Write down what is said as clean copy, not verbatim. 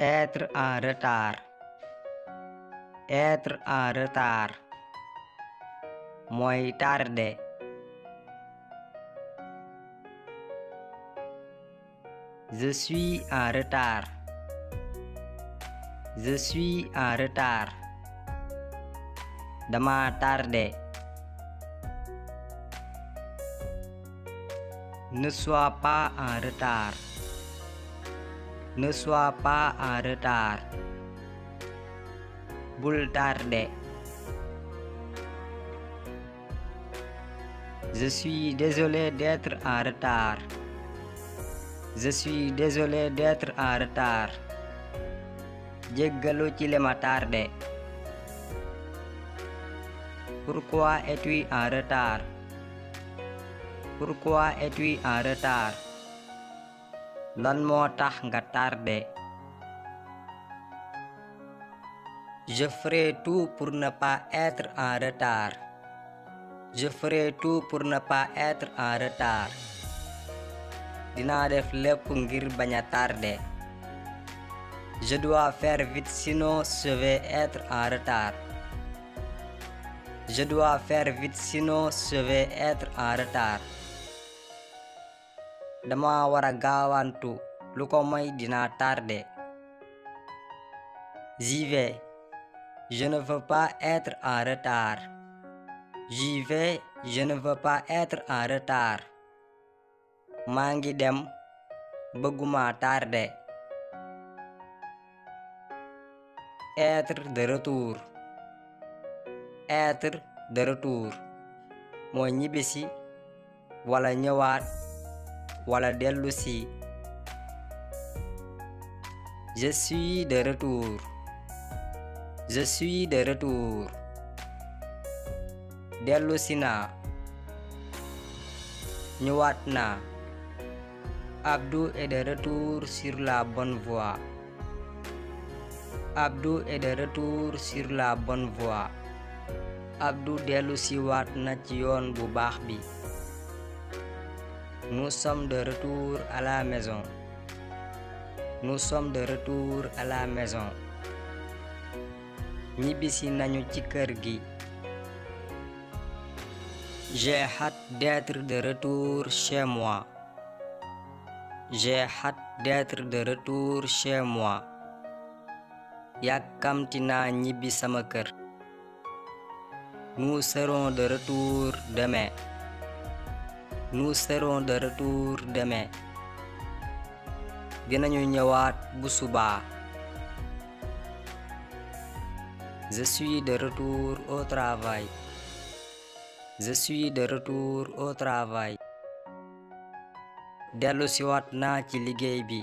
Être en retard. Être en retard. Mooy tardé. Je suis en retard. Je suis en retard. Dama tardé. Ne sois pas en retard. Ne sois pas en retard. Bul tardé. Je suis désolé d'être en retard. Je suis désolé d'être en retard. Jéggalu ci li ma tardé. Pourquoi es-tu en retard? Pourquoi es-tu en retard? Lan moo tax nga tardé. Je ferai tout pour ne pas être en retard. Je ferai tout pour ne pas être en retard. Dinaa def lépp ngir bañ a tardé. Je dois faire vite sinon je vais être en retard. Je dois faire vite sinon je vais être en retard. Dama wara gaawantu lu ko moy dinaa tardé. J'y vais. Je ne veux pas être en retard. J'y vais. Je ne veux pas être en retard. Maa ngi dem bëgguma tardé. Être de retour. Être de retour mooy ñibbisi wala ñëwaat wala dellusi. Je suis de retour. Je suis de retour. Dellusi naa. ñëwaat naa. Abdou est de retour sur la bonne voie. Abdou est de retour sur la bonne voie. Abdou dellusi waat na ci yoon bu baax bi. Nous sommes de retour à la maison. Nous sommes de retour à la maison. ñibbisi nañu ci kër gi. J'ai hâte d'être de retour chez moi. J'ai hâte d'être de retour chez moi. Yàkkamti naa ñibbi sama kër. Nous serons de retour demain. Nous serons de retour demain. Dinañu ñëwaat bu subaa. Je suis de retour au travail. Je suis de retour au travail. Dellusiwaat naa ci liggéey bi.